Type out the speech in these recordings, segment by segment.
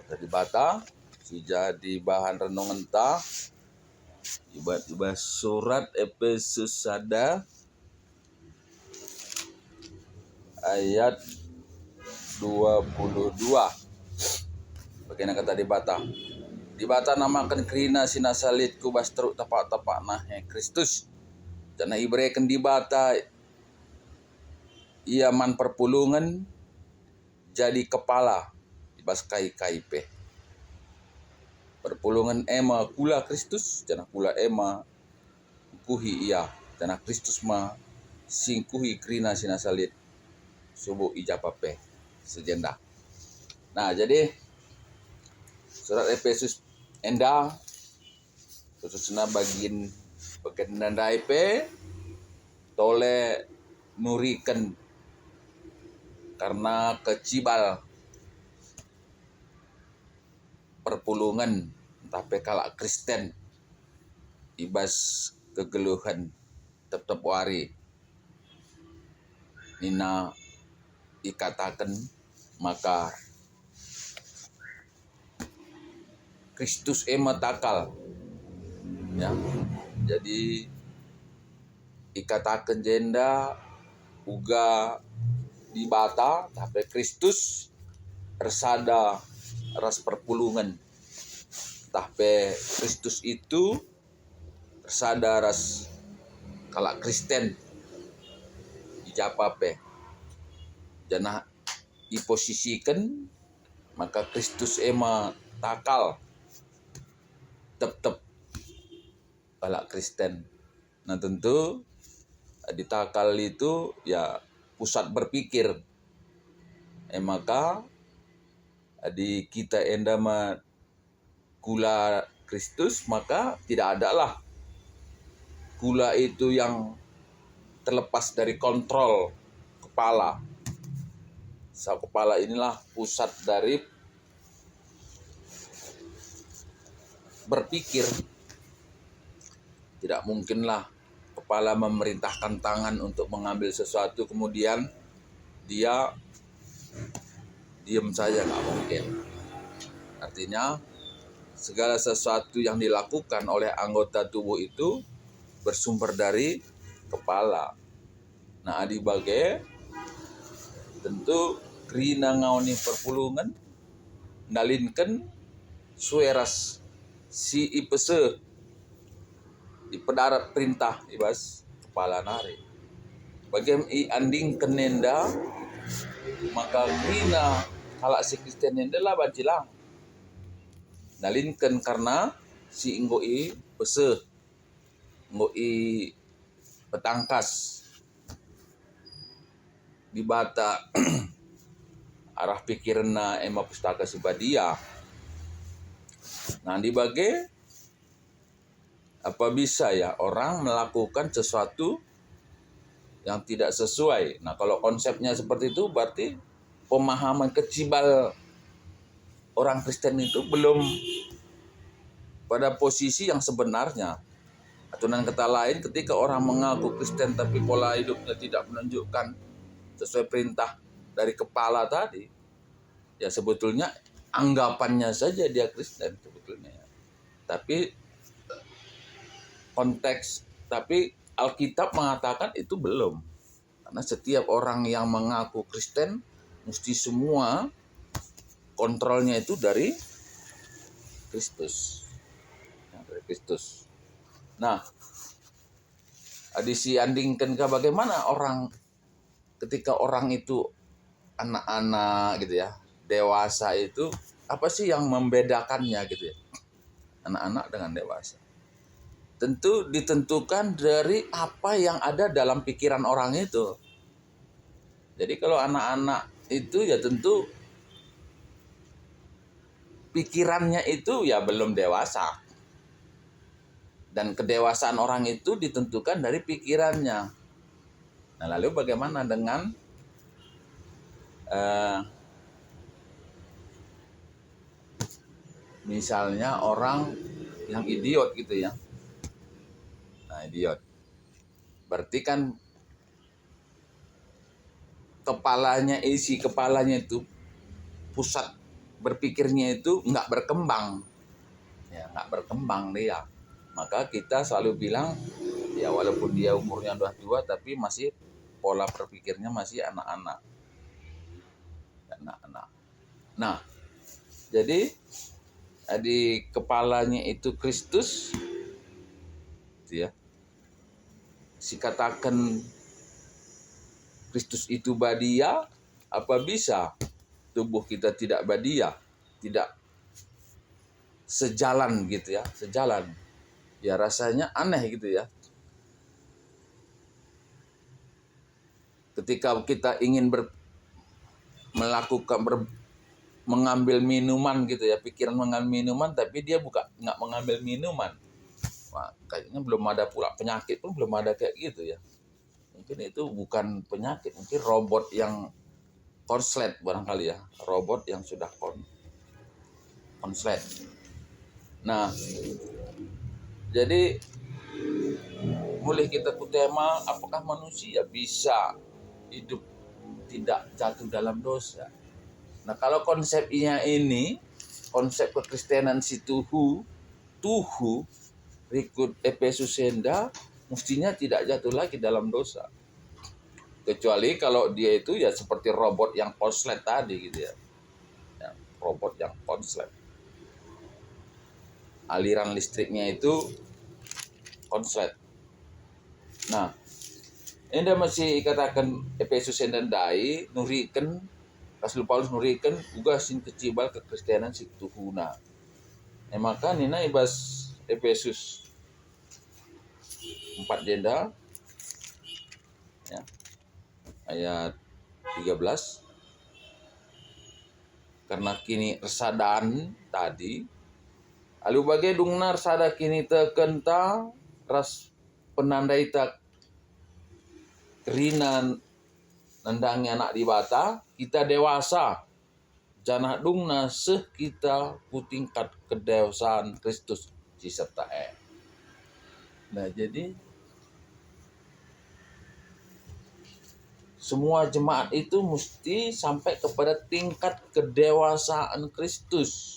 Tadi bata si jadi bahan renungan ta iba surat Efesus sada ayat 22. Bagian kata di bata namakan kerina sinasalit ku bas teruk tapak-tapak nah Kristus. Dan ibreken di bata ia man perpulungan jadi kepala ibas kai pe. Perpulungan ema kula Kristus jana kula ema kuhi ia jana Kristus ma singkuhi kerina sinasalit subuh ijapape sejenda. Nah, jadi surat Efesus enda khususnya bagian nandai pe tole nuriken karena kecibal perpulungan tapi kalau Kristen ibas kegeluhan tetap wari nina ikatakan maka Kristus ema takal ya. Jadi ikatakan jenda uga di bata tapi Kristus resada ras perpulungan tapi Kristus itu resada ras kalak Kristen ijapape jana iposisikan maka Kristus ema takal tetap kalak Kristen. Nah tentu di takal itu ya pusat berpikir maka di kita endama kula Kristus maka tidak adalah kula itu yang terlepas dari kontrol kepala. Kepala inilah pusat dari berpikir. Tidak mungkinlah kepala memerintahkan tangan untuk mengambil sesuatu kemudian dia diam saja, nggak mungkin. Artinya segala sesuatu yang dilakukan oleh anggota tubuh itu bersumber dari kepala. Nah, adi bage tentu kerina ngauni perpulungan nalinkan sueras si ipese di pedarat perintah ibas kepala nari. Bagaimana i anding kenenda maka kerina kalak si Kristen nenda lah bancilang nalinkan karena si inggoi pese inggoi petangkas di bata arah pikirna ema pustaka sibadia. Nah, di bage apa bisa ya orang melakukan sesuatu yang tidak sesuai. Nah, kalau konsepnya seperti itu berarti pemahaman kecibal orang Kristen itu belum pada posisi yang sebenarnya. Atau dengan kata lain ketika orang mengaku Kristen tapi pola hidupnya tidak menunjukkan sesuai perintah dari kepala tadi, ya sebetulnya anggapannya saja dia Kristen sebetulnya. Tapi Alkitab mengatakan itu belum. Karena setiap orang yang mengaku Kristen mesti semua kontrolnya itu dari Kristus. Dari Kristus. Nah, adisi andingkan ke bagaimana orang ketika orang itu anak-anak gitu ya, dewasa itu apa sih yang membedakannya gitu ya? Anak-anak dengan dewasa. Tentu ditentukan dari apa yang ada dalam pikiran orang itu. Jadi kalau anak-anak itu ya tentu pikirannya itu ya belum dewasa. Dan kedewasaan orang itu ditentukan dari pikirannya. Nah, lalu bagaimana dengan misalnya orang yang idiot gitu ya. Nah, idiot. Berarti kan isi kepalanya itu pusat berpikirnya itu nggak berkembang, ya nggak berkembang dia. Maka kita selalu bilang, ya walaupun dia umurnya udah tua, tapi masih pola berpikirnya masih anak-anak. Nah, jadi di kepalanya itu Kristus, ya. Si katakan Kristus itu badia, apa bisa tubuh kita tidak badia, tidak sejalan gitu ya, sejalan. Ya rasanya aneh gitu ya. Ketika kita ingin mengambil minuman gitu ya, pikiran mengambil minuman, tapi dia nggak mengambil minuman. Wah, kayaknya belum ada pula, penyakit pun belum ada kayak gitu ya. Mungkin itu bukan penyakit, mungkin robot yang konslet barangkali ya, robot yang sudah konslet. Nah, jadi mulai kita ke tema, apakah manusia bisa hidup tidak jatuh dalam dosa? Nah, kalau konsepnya ini, konsep kekristenan si tuhu, rikut Efesus enda, mestinya tidak jatuh lagi dalam dosa. Kecuali kalau dia itu ya seperti robot yang konslet tadi gitu ya. Ya, robot yang konslet. Aliran listriknya itu konslet. Nah, enda masih katakan Efesus enda dai nuriken Rasul Paulus nuriken uga sin kecibal kekristenan si tuhuna. Maka nina ibas Efesus 4 jenda ya, ayat 13, karena kini resadan tadi alu bagai dungnar sada kini tekenta ras penandai tak kerinan nandangnya anak di bata kita dewasa janah dungna seh kita putingkat kedewasaan Kristus serta Nah, jadi semua jemaat itu mesti sampai kepada tingkat kedewasaan Kristus.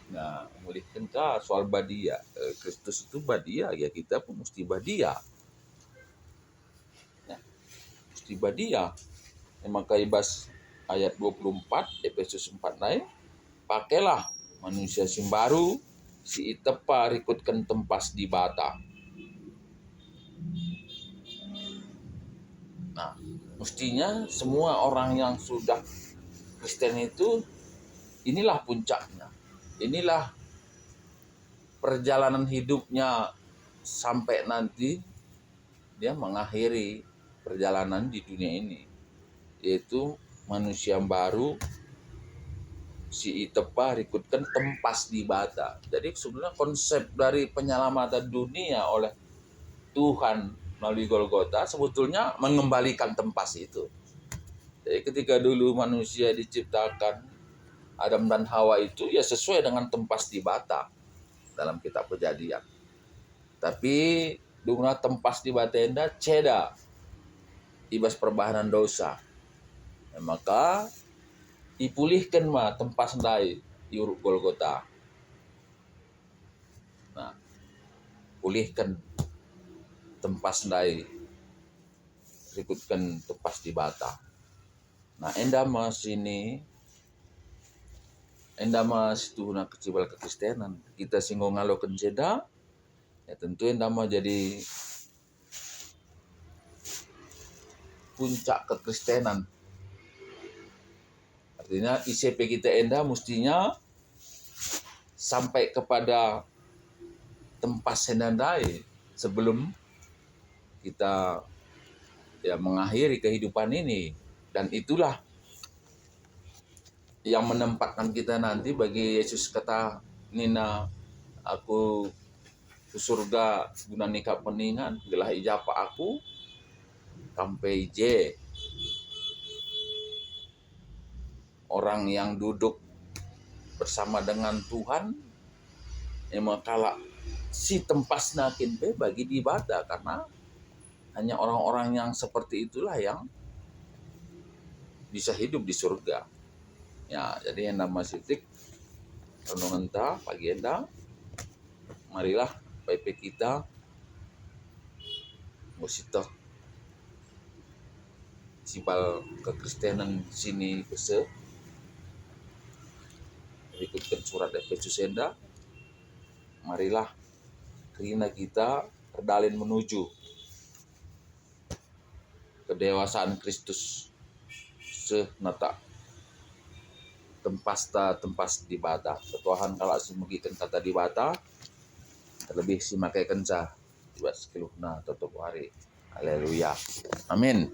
Nah, mulai kita soal badia, Kristus itu badia, ya kita pun mesti badia. Ya, mesti badia. Maka ibas ayat 24, Efesus 4 naik, pakailah manusia sing baru, si itepa rikutkan tempas di bata. Nah, mestinya semua orang yang sudah Kristen itu, inilah puncaknya. Inilah perjalanan hidupnya sampai nanti dia mengakhiri perjalanan di dunia ini. Yaitu manusia baru, si itepa rikutkan tempas di bata. Jadi sebenarnya konsep dari penyelamatan dunia oleh Tuhan melalui Golgota sebetulnya mengembalikan tempas itu. Jadi ketika dulu manusia diciptakan, Adam dan Hawa itu ya sesuai dengan tempas di bata dalam kitab Kejadian. Tapi dungna tempas di bata enda ceda ibas perbahanan dosa. Maka dipulihkan mah tempas ndai iuruk Golgota. Nah, pulihkan tempas ndai rikutkan tempas di bata. Nah, enda mas tuhuna kecibal kekristenan. Kita singgung ngalokan jeda, ya tentu enda mah jadi puncak kekristenan. Artinya ICP kita enda mestinya sampai kepada tempas sendandai sebelum kita ya mengakhiri kehidupan ini. Dan itulah yang menempatkan kita nanti bagi Yesus kata Nina, aku ke surga guna nikah peningan, gelah ijapa aku sampai je. Orang yang duduk bersama dengan Tuhan, emang kala si tempas nakin pe bagi di bata, karena hanya orang-orang yang seperti itulah yang bisa hidup di surga. Ya, jadi yang nama sitik renungan ta pagi enda. Marilah PP kita musita sipal kekristenan sini kese ikutkan surat Efesus enda. Marilah kerina kita berdalin menuju kedewasaan Kristus senata tempas di bata. Tuhan kalau semugikan kata di bata terlebih si makai kenca buat sekeluhna tutup hari. Haleluya. Amin.